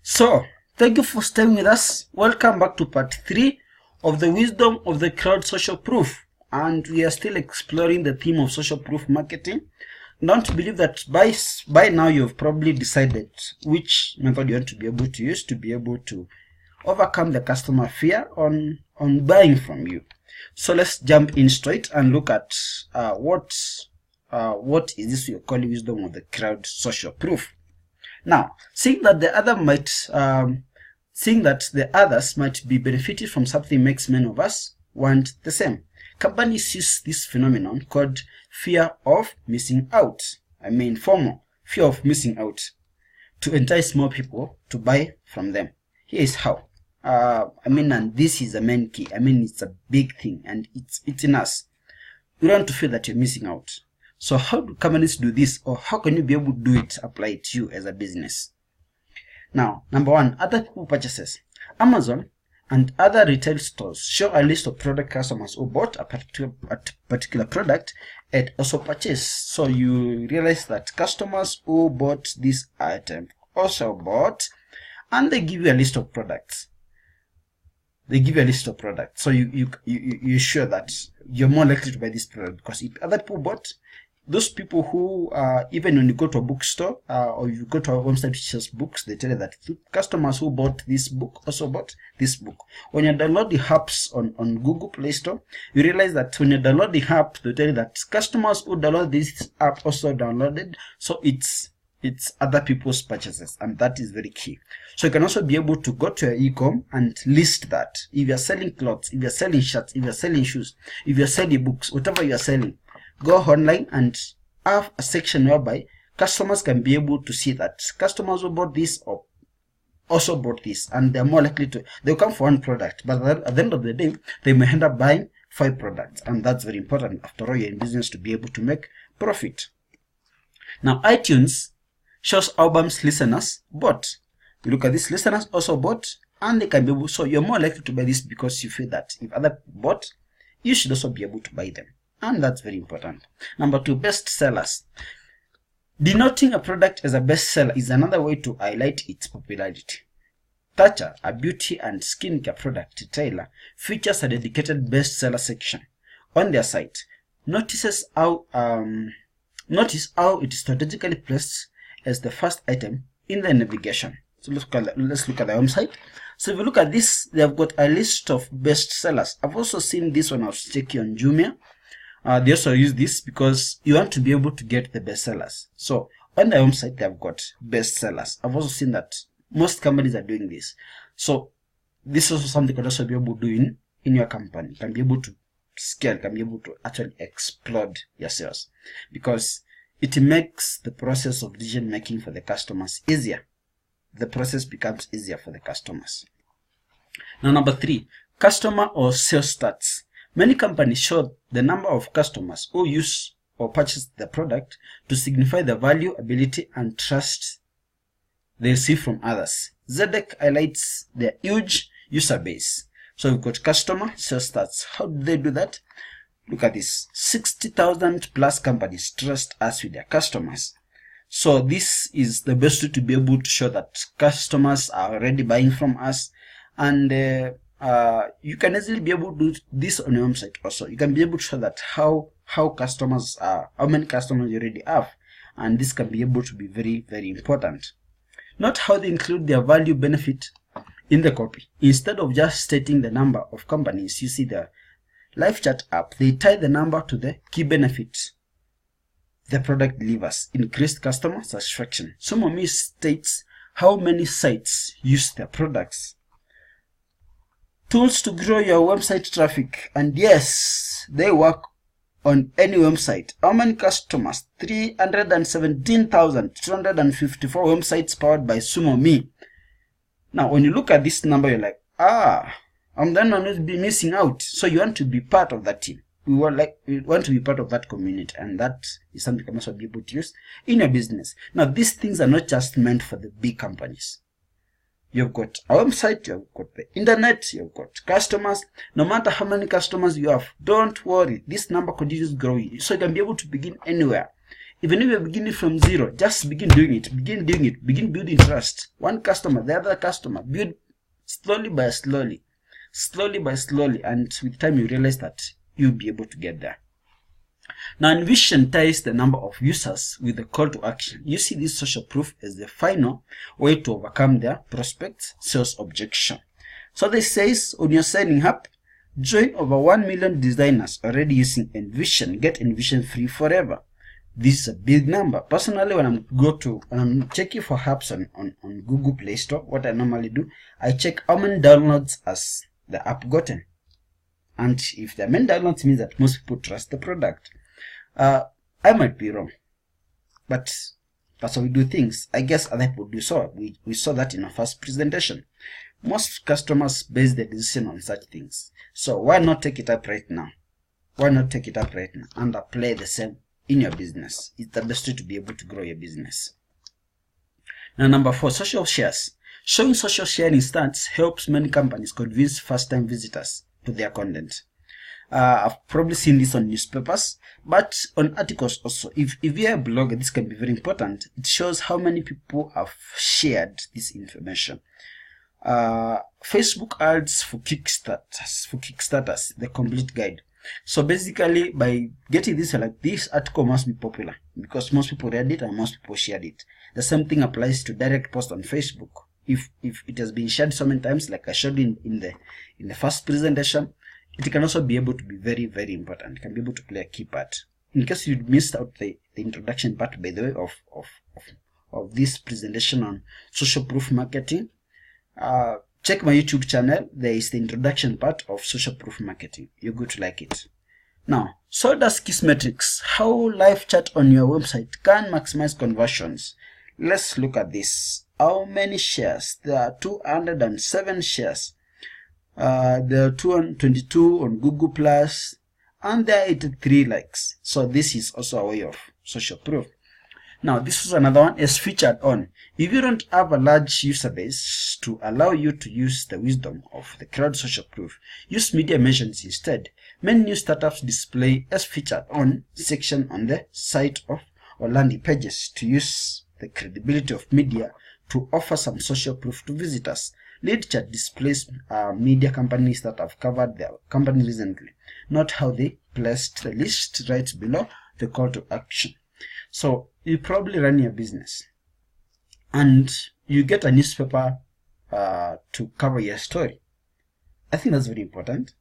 So, thank you for staying with us. Welcome back to part 3 of the wisdom of the crowd social proof. And we are still exploring the theme of social proof marketing. Don't believe that by now you've probably decided which method you want to be able to use to be able to overcome the customer fear on buying from you. So let's jump in straight and look at what is this we call wisdom of the crowd social proof. Now, seeing that the others might be benefited from something makes many of us want the same. Companies use this phenomenon called fear of missing out. FOMO, fear of missing out, to entice more people to buy from them. Here is how. And this is the main key. It's a big thing, and it's in us. You don't want to feel that you're missing out. So how do companies do this, or how can you be able to do it, apply it to you as a business? Now, number one, other people purchases. Amazon and other retail stores show a list of product customers who bought a particular product and also purchased. So you realize that customers who bought this item also bought, and they give you a list of products. So you're sure that you're more likely to buy this product, because if other people bought, those people who, even when you go to a bookstore or you go to a website which sells books, they tell you that customers who bought this book also bought this book. When you download the apps on Google Play Store, you realize that when you download the app, they tell you that customers who download this app also downloaded. So it's other people's purchases, and that is very key. So you can also be able to go to your e-com and list that. If you're selling clothes, if you're selling shirts, if you're selling shoes, if you're selling books, whatever you're selling, go online and have a section whereby customers can be able to see that customers who bought this or also bought this, and they're more likely to, they'll come for one product, but at the end of the day, they may end up buying 5 products, and that's very important. After all, you're in business to be able to make profit. Now, iTunes shows albums listeners bought. You look at this, listeners also bought, and they can be able, so you're more likely to buy this because you feel that if other people bought, you should also be able to buy them. And that's very important. Number 2, best sellers. Denoting a product as a bestseller is another way to highlight its popularity. Thatcher, a beauty and skincare product retailer, features a dedicated bestseller section on their site. Notice how it is strategically placed as the first item in the navigation. So let's look at the website. So if you look at this, they have got a list of bestsellers. I've also seen this when I was checking on Jumia. They also use this because you want to be able to get the bestsellers. So on the website, they have got bestsellers. I've also seen that most companies are doing this. So this is also something you can also be able to do in your company. You can be able to scale, can be able to actually explode your sales, because it makes the process of decision making for the customers easier. The process becomes easier for the customers. Now, number 3, customer or sales stats. Many companies show the number of customers who use or purchase the product to signify the value, ability, and trust they receive from others. Zedek highlights their huge user base. So we've got customer, sales stats. How do they do that? Look at this. 60,000 plus companies trust us with their customers. So this is the best way to be able to show that customers are already buying from us, and you can easily be able to do this on your website also. You can be able to show that how customers are, how many customers you already have, and this can be able to be very, very important. Note how they include their value benefit in the copy. Instead of just stating the number of companies, you see the live chat app, they tie the number to the key benefits the product delivers: increased customer satisfaction. SumoMe states how many sites use their products. Tools to grow your website traffic, and yes, they work on any website. How many customers? 317,254 websites powered by SumoMe. Now, when you look at this number, you're like, I'm then going to be missing out. So you want to be part of that team. We want to be part of that community, and that is something you can also be able to use in your business. Now, these things are not just meant for the big companies. You've got a website, you've got the internet, you've got customers. No matter how many customers you have, don't worry. This number continues growing. So you can be able to begin anywhere. Even if you're beginning from zero, just begin doing it. Begin building trust. One customer, the other customer. Build slowly by slowly, and with time you realize that you'll be able to get there. Now, envision ties the number of users with the call to action. You see this social proof as the final way to overcome their prospects' sales objection. So this says, when you're signing up, join over 1 million designers already using Envision. Get Envision free forever. This is a big number. Personally, when I'm checking for apps on Google Play Store, what I normally do, I check how many downloads has the app gotten. And if the many downloads means that most people trust the product. I might be wrong, but that's how we do things. I guess other people do so. We saw that in our first presentation. Most customers base their decision on such things. So why not take it up right now? And apply the same in your business. It's the best way to be able to grow your business. Now, number 4, social shares. Showing social sharing stats helps many companies convince first-time visitors to their content. I've probably seen this on newspapers, but on articles also. If you're a blogger, this can be very important. It shows how many people have shared this information. Facebook ads for Kickstarters, the complete guide. So basically, by getting this, like, this article must be popular because most people read it and most people shared it. The same thing applies to direct post on Facebook. If it has been shared so many times, like I showed in the first presentation, it can also be able to be very, very important. It can be able to play a key part. In case you missed out the introduction part, by the way, of this presentation on social proof marketing, check my YouTube channel. There is the introduction part of social proof marketing. You're going to like it. Now, so does Kissmetrics. How live chat on your website can maximize conversions. Let's look at this. How many shares? There are 207 shares. There are 222 on Google Plus, and there are 83 likes. So this is also a way of social proof. Now, this is another one, as featured on. If you don't have a large user base to allow you to use the wisdom of the crowd social proof, use media mentions instead. Many new startups display as featured on section on the site of or landing pages to use the credibility of media to offer some social proof to visitors. Lead chat displays media companies that have covered their company recently, not how they placed the list right below the call to action. So you probably run your business and you get a newspaper to cover your story. I think that's very important.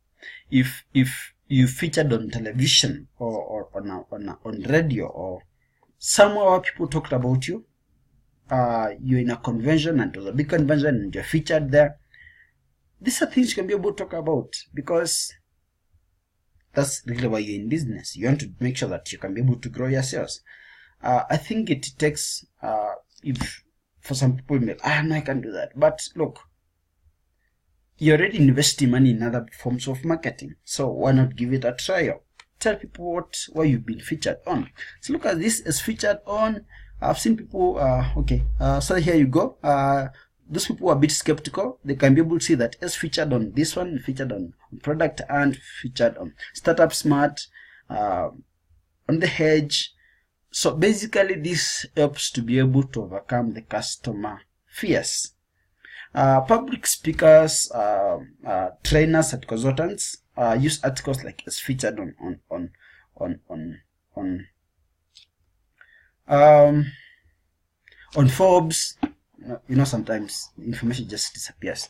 If you featured on television or on radio or somewhere where people talked about you, you're in a convention and it was a big convention and you're featured there, these are things you can be able to talk about because that's really why you're in business. You want to make sure that you can be able to grow your sales. I think it takes, if for some people, no, I can't do that. But look, you're already investing money in other forms of marketing. So why not give it a trial? Tell people what you've been featured on. So look at this as featured on. I've seen people, so here you go. Those people are a bit skeptical. They can be able to see that as featured on this one, featured on product and featured on Startup Smart, on the Hedge. So basically this helps to be able to overcome the customer fears. Public speakers, trainers and consultants use articles like as featured on Forbes. Sometimes information just disappears.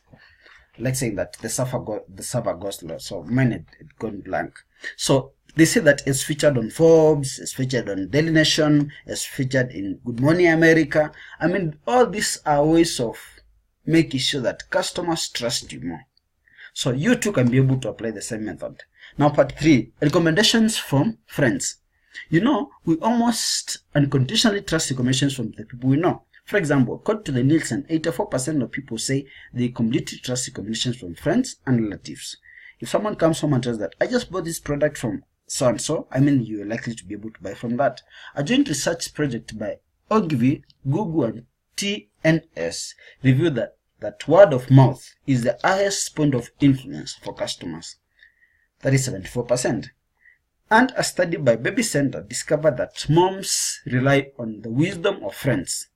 Like saying that the server goes low. So mine had gone blank. So they say that it's featured on Forbes, it's featured on Daily Nation, it's featured in Good Morning America. I mean, all these are ways of making sure that customers trust you more. So you too can be able to apply the same method. Now, part 3, recommendations from friends. We almost unconditionally trust recommendations from the people we know. For example, according to the Nielsen, 84% of people say they completely trust recommendations from friends and relatives. If someone comes home and tells that, I just bought this product from so-and-so, you're likely to be able to buy from that. A joint research project by Ogilvy, Google, and TNS revealed that word of mouth is the highest point of influence for customers. That is 74%. And a study by Baby Center discovered that moms rely on the wisdom of friends,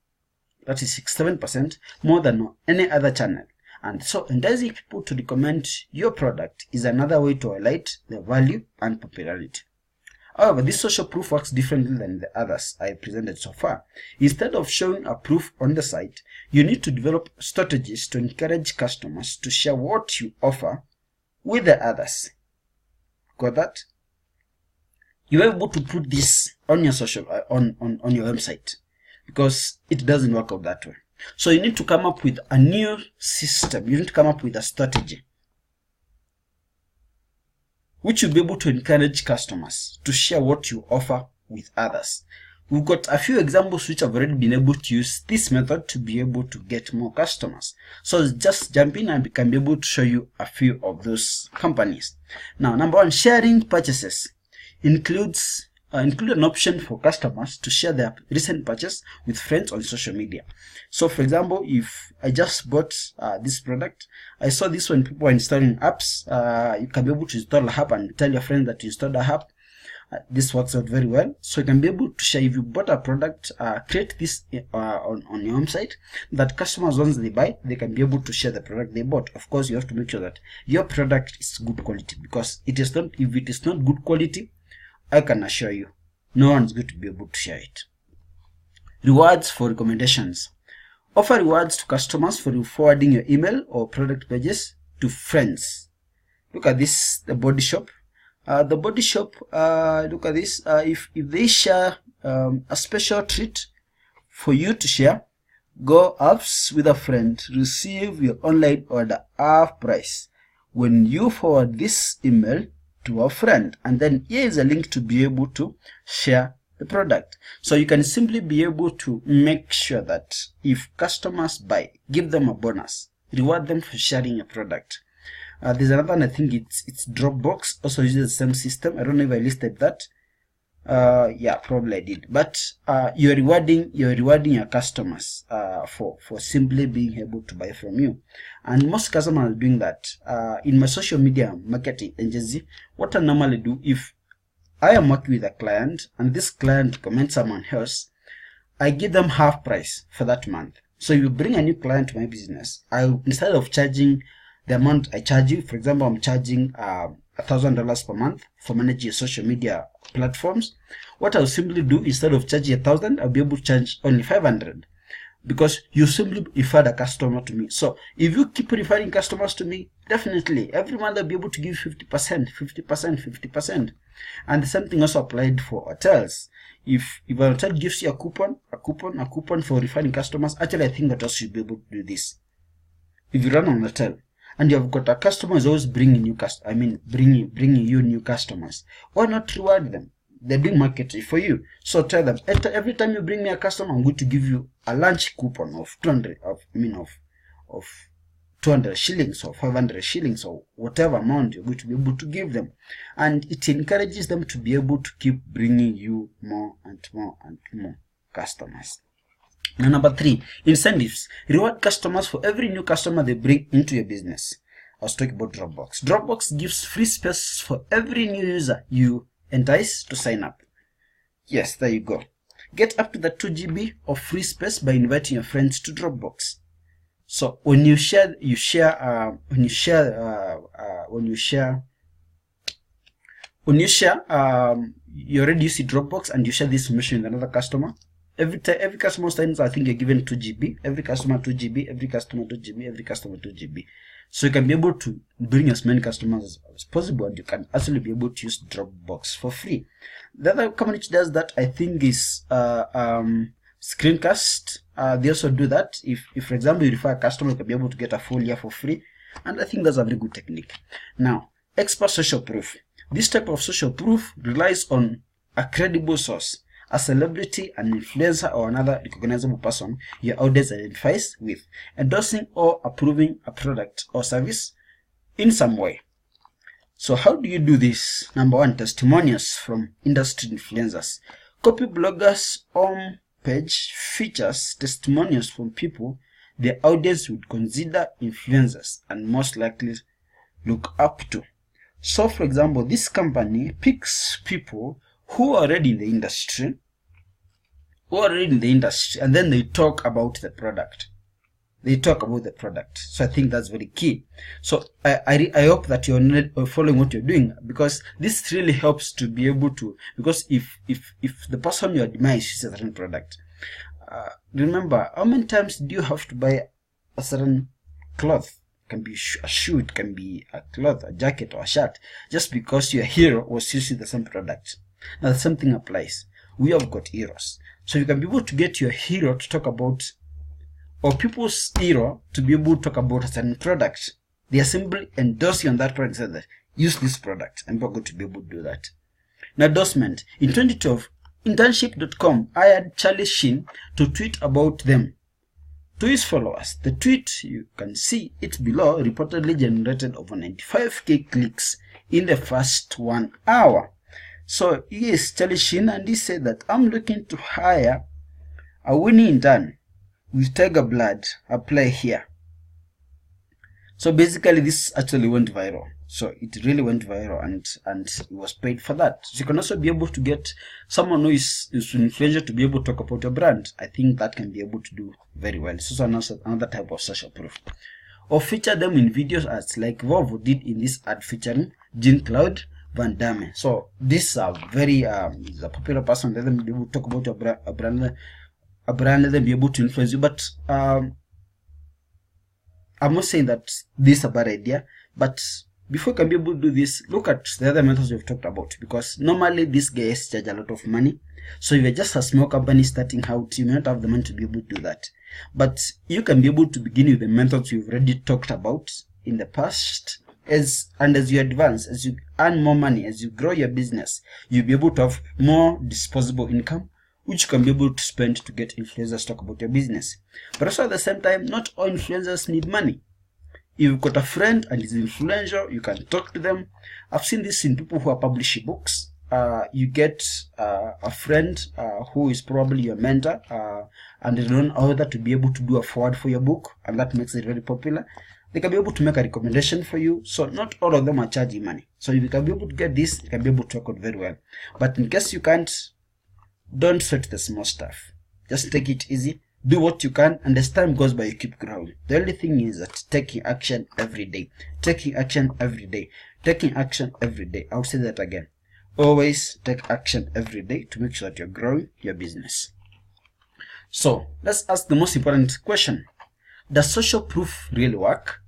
that is 67%, more than any other channel. And so enticing people to recommend your product is another way to highlight the value and popularity. However, this social proof works differently than the others I presented so far. Instead of showing a proof on the site, you need to develop strategies to encourage customers to share what you offer with the others. Got that? You're able to put this on your social on your website, because it doesn't work out that way. So you need to come up with a new system. You need to come up with a strategy which will be able to encourage customers to share what you offer with others. We've got a few examples which have already been able to use this method to be able to get more customers. So just jump in and we can be able to show you a few of those companies. Now, number one, sharing purchases include an option for customers to share their recent purchase with friends on social media. So for example, if I just bought this product, I saw this when people are installing apps, you can be able to install an app and tell your friends that you installed the app. This works out very well. So you can be able to share, if you bought a product, create this on your home site, that customers, once they buy, they can be able to share the product they bought. Of course, you have to make sure that your product is good quality, because it is not, if it is not good quality, I can assure you, no one is going to be able to share it. Rewards for recommendations. Offer rewards to customers for forwarding your email or product pages to friends. Look at this, the Body Shop. The Body Shop, look at this. If they share a special treat for you to share, go apps with a friend, receive your online order half price when you forward this email to a friend, and then here is a link to be able to share the product. So you can simply be able to make sure that if customers buy, give them a bonus, reward them for sharing your product. There's another one, I think it's Dropbox, also uses the same system. I don't know if I listed that. Yeah, probably I did. But you're rewarding your customers for simply being able to buy from you. And most customers are doing that. In my social media marketing agency, what I normally do, if I am working with a client and this client recommends someone else, I give them half price for that month. So if you bring a new client to my business, instead of charging the amount I charge you, for example, I'm charging $1,000 per month for managing your social media platforms. What I'll simply do, instead of charging $1,000, I'll be able to charge only $500, because you simply referred a customer to me. So if you keep referring customers to me, definitely every month I'll be able to give 50%, 50%. And the same thing also applied for hotels. If a hotel gives you a coupon for referring customers, actually I think that also should be able to do this. If you run an hotel and you have got a customer who's always bringing new bringing you new customers, why not reward them? They're doing marketing for you. So tell them, every time you bring me a customer, I'm going to give you a lunch coupon of 200 shillings or 500 shillings or whatever amount you're going to be able to give them. And it encourages them to be able to keep bringing you more and more and more customers. Now, number 3, incentives. Reward customers for every new customer they bring into your business. I was talking about Dropbox. Dropbox gives free space for every new user you entice to sign up. Yes, there you go. Get up to the 2 GB of free space by inviting your friends to Dropbox. So when you you already use Dropbox and you share this information with another customer. Every customer signs, I think you're given 2 GB. Every customer 2 GB. Every customer 2 GB. Every customer 2 GB. So you can be able to bring as many customers as possible, and you can actually be able to use Dropbox for free. The other company which does that, I think, is Screencast. They also do that. If for example you refer a customer, you can be able to get a full year for free, and I think that's a very good technique. Now, expert social proof. This type of social proof relies on a credible source, a celebrity, an influencer, or another recognizable person your audience identifies with, endorsing or approving a product or service in some way. So how do you do this? Number 1, testimonials from industry influencers. Copy bloggers' home page features testimonials from people the audience would consider influencers and most likely look up to. So for example, this company picks people who are already in the industry, and then they talk about the product. So I think that's very key. So I hope that you're following what you're doing, because this really helps to be able to, because if the person you admire uses a certain product, remember, how many times do you have to buy a certain cloth? It can be a shoe, it can be a cloth, a jacket, or a shirt, just because your hero was using the same product. Now the same thing applies. We have got heroes, so you can be able to get your hero to talk about, or people's hero to be able to talk about a certain product. They are simply endorsing on that product, and say that use this product, and we're going to be able to do that. Now, endorsement. In 2012, internship.com hired Charlie Sheen to tweet about them to his followers. The tweet, you can see it below, reportedly generated over 95k clicks in the first 1 hour. So he is Charlie Sheen, and he said that I'm looking to hire a winning intern with tiger blood. Apply here. So basically this actually went viral. So it really went viral, and he was paid for that. So you can also be able to get someone who is influential to be able to talk about your brand. I think that can be able to do very well. So another type of social proof. Or feature them in videos ads, like Volvo did in this ad featuring Jean-Claude Van Damme. So this is a very is a popular person. Let them be able to talk about your brand, let them be able to influence you. But I'm not saying that this is a bad idea, but before you can be able to do this, look at the other methods we've talked about, because normally these guys charge a lot of money. So if you're just a small company starting out, you may not have the money to be able to do that. But you can be able to begin with the methods we've already talked about in the past. As you advance, as you earn more money, as you grow your business, you'll be able to have more disposable income, which you can be able to spend to get influencers to talk about your business. But also at the same time, not all influencers need money. If you've got a friend and is influential, you can talk to them. I've seen this in people who are publishing books. You get a friend who is probably your mentor and a known author to be able to do a forward for your book, and that makes it very popular. They can be able to make a recommendation for you. So not all of them are charging money. So if you can be able to get this, you can be able to work out very well. But in case you can't, don't sweat the small stuff. Just take it easy. Do what you can, and as time goes by, you keep growing. The only thing is that taking action every day. Taking action every day. Taking action every day. I'll say that again. Always take action every day to make sure that you're growing your business. So let's ask the most important question. Does social proof really work?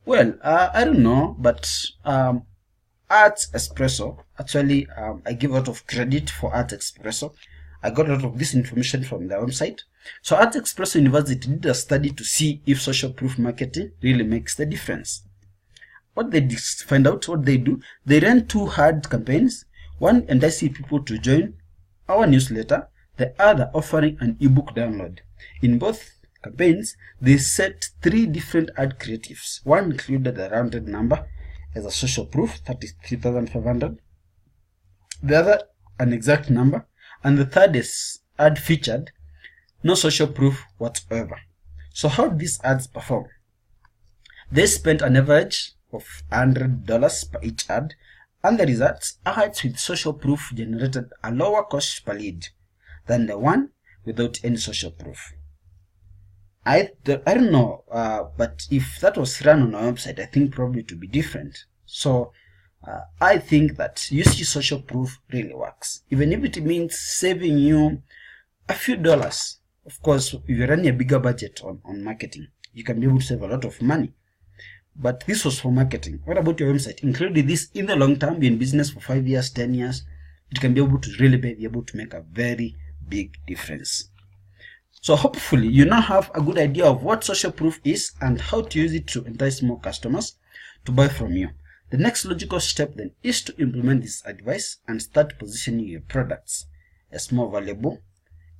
Well, I don't know, but Arts Espresso, actually, I give a lot of credit for Arts Espresso. I got a lot of this information from their website. So Arts Espresso University did a study to see if social proof marketing really makes the difference. What they find out, what they do, they ran 2 ad campaigns. One enticing people to join our newsletter, the other offering an ebook download. In both campaigns, they set 3 different ad creatives. One included a rounded number as a social proof, 33,500. The other, an exact number. And the third is ad featured, no social proof whatsoever. So how did these ads perform? They spent an average of $100 per each ad, and the results, ads with social proof generated a lower cost per lead than the one without any social proof. I don't know, but if that was run on our website, I think probably it would be different. So I think that using social proof really works, even if it means saving you a few dollars. Of course, if you're running a bigger budget on marketing, you can be able to save a lot of money. But this was for marketing. What about your website? Including this in the long term, be in business for 5 years, 10 years, it can be able to really be able to make a very big difference. So hopefully you now have a good idea of what social proof is and how to use it to entice more customers to buy from you. The next logical step then is to implement this advice and start positioning your products as more valuable,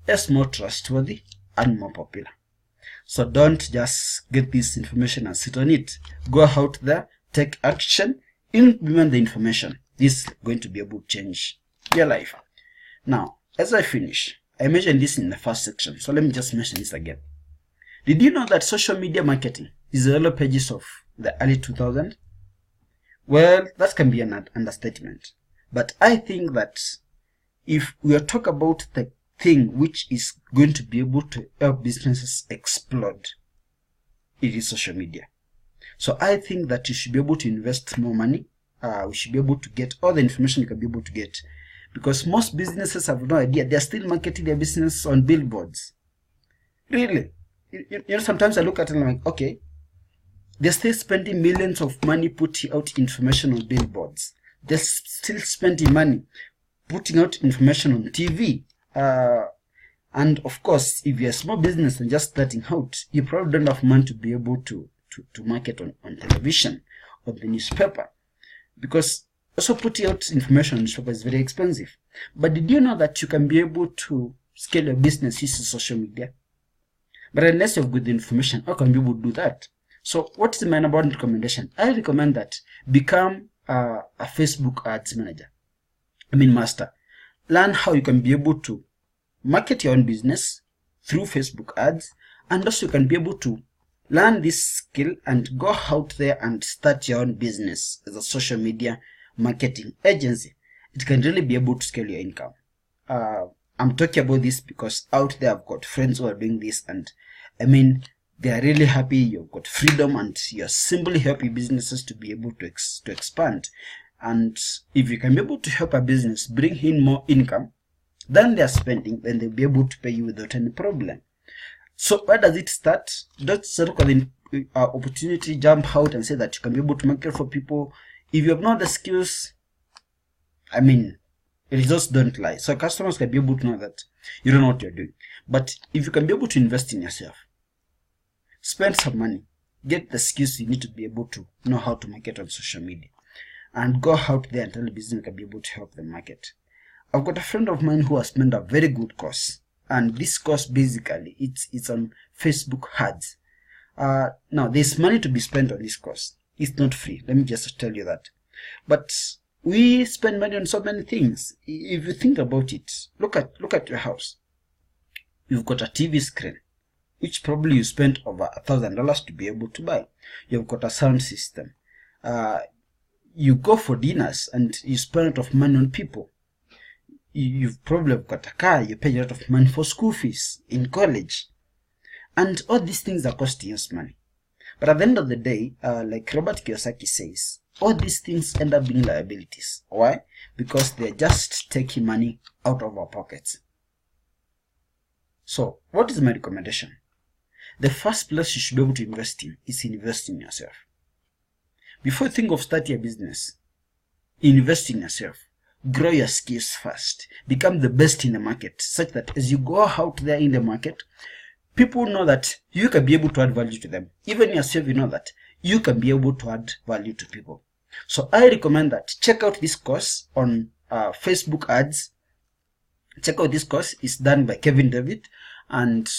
as more trustworthy, and more popular. So don't just get this information and sit on it. Go out there, take action, implement the information. This is going to be able to change your life. Now, as I finish, I mentioned this in the first section, so let me just mention this again. Did you know that social media marketing is the early pages of the early 2000s? Well, that can be an understatement. But I think that if we are talking about the thing which is going to be able to help businesses explode, it is social media. So I think that you should be able to invest more money. We should be able to get all the information you can be able to get. Because most businesses have no idea. They're still marketing their business on billboards. Really. You know, sometimes I look at it and I'm like, okay, they're still spending millions of money putting out information on billboards. They're still spending money putting out information on TV. And of course, if you're a small business and just starting out, you probably don't have money to be able to market on television or the newspaper. Because also putting out information on newspaper is very expensive. But did you know that you can be able to scale your business using social media? But unless you have good information, how can people do that? So what is my number one recommendation? I recommend that become a Facebook ads manager. Master. Learn how you can be able to market your own business through Facebook ads, and also you can be able to learn this skill and go out there and start your own business as a social media marketing agency. It can really be able to scale your income. I'm talking about this because out there I've got friends who are doing this, and they are really happy. You've got freedom and you're simply helping businesses to be able to expand. And if you can be able to help a business bring in more income than they're spending, then they'll be able to pay you without any problem. So where does it start? Don't look at the opportunity, jump out and say that you can be able to market for people. If you have not the skills, results don't lie. So customers can be able to know that you don't know what you're doing. But if you can be able to invest in yourself, spend some money, get the skills you need to be able to know how to market on social media, and go out there and tell the business can be able to help them market. I've got a friend of mine who has made a very good course, and this course basically it's on Facebook ads. Now there's money to be spent on this course. It's not free. Let me just tell you that. But we spend money on so many things. If you think about it, look at your house. You've got a TV screen, which probably you spent over $1,000 to be able to buy. You've got a sound system. You go for dinners and you spend a lot of money on people. You've probably got a car. You pay a lot of money for school fees in college. And all these things are costing us money. But at the end of the day, like Robert Kiyosaki says, all these things end up being liabilities. Why? Because they're just taking money out of our pockets. So, what is my recommendation? The first place you should be able to invest in is invest in yourself. Before you think of starting a business, invest in yourself. Grow your skills first. Become the best in the market, such that as you go out there in the market, people know that you can be able to add value to them. Even yourself, you know that you can be able to add value to people. So I recommend that check out this course on Facebook ads. Check out this course. It's done by Kevin David, and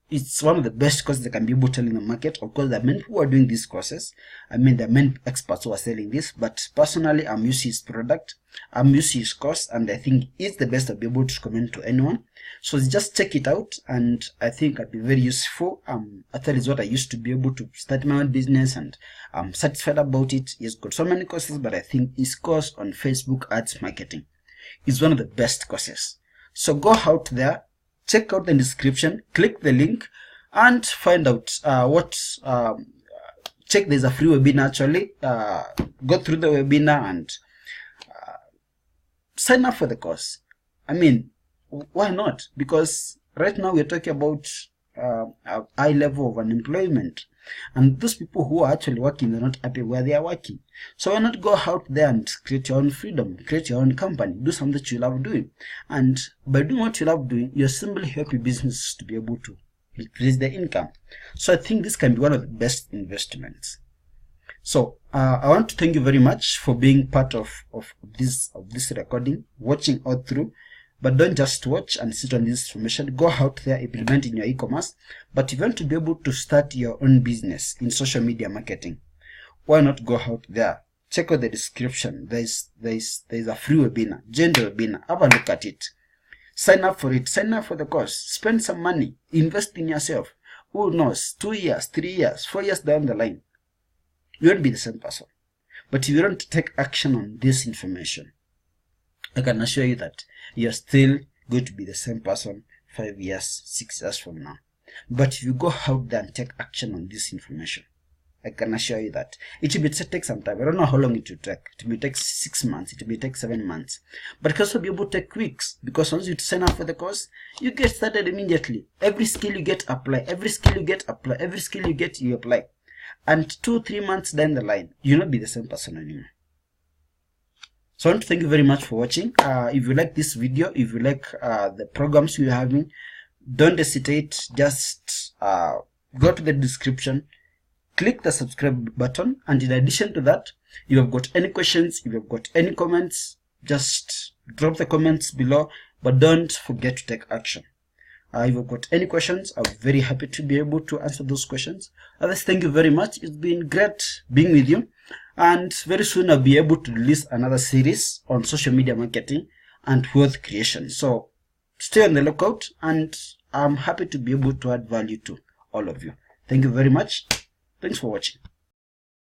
it's one of the best courses that can be able to tell in the market. Of course, there are many who are doing these courses. There are many experts who are selling this, but personally, I'm using his product. I'm using his course, and I think it's the best I'll be able to recommend to anyone. So just check it out, and I think it'll be very useful. That is what I used to be able to start my own business, and I'm satisfied about it. He's got so many courses, but I think his course on Facebook ads marketing is one of the best courses. So go out there, check out the description, click the link, and find out check there's a free webinar actually. Go through the webinar and sign up for the course. Why not? Because right now we're talking about a high level of unemployment, and those people who are actually working, they're not happy where they are working. So why not go out there and create your own freedom, create your own company, do something that you love doing, and by doing what you love doing, you're simply helping businesses to be able to increase their income. So I think this can be one of the best investments. So I want to thank you very much for being part of this recording, watching all through. But don't just watch and sit on this information. Go out there, implement in your e-commerce. But if you want to be able to start your own business in social media marketing, why not go out there? Check out the description. There's a free webinar. Join the webinar. Have a look at it. Sign up for it. Sign up for the course. Spend some money. Invest in yourself. Who knows? 2 years, 3 years, 4 years down the line, you won't be the same person. But if you don't take action on this information, I can assure you that you're still going to be the same person 5 years, 6 years from now. But if you go out there and take action on this information, I can assure you that it will take some time. I don't know how long it will take. It will take 6 months. It will take 7 months. But it can also be able to take weeks, because once you sign up for the course, you get started immediately. Every skill you get, apply. Every skill you get, apply. Every skill you get, you apply. And 2-3 months down the line, you'll not be the same person anymore. So I want to thank you very much for watching. If you like this video, if you like the programs we're having, don't hesitate. Just go to the description, click the subscribe button, and in addition to that, if you've got any questions, if you've got any comments, just drop the comments below, but don't forget to take action. If you've got any questions, I'm very happy to be able to answer those questions. Others, thank you very much. It's been great being with you, and very soon I'll be able to release another series on social media marketing and wealth creation. So stay on the lookout, and I'm happy to be able to add value to all of you. Thank you very much. Thanks for watching.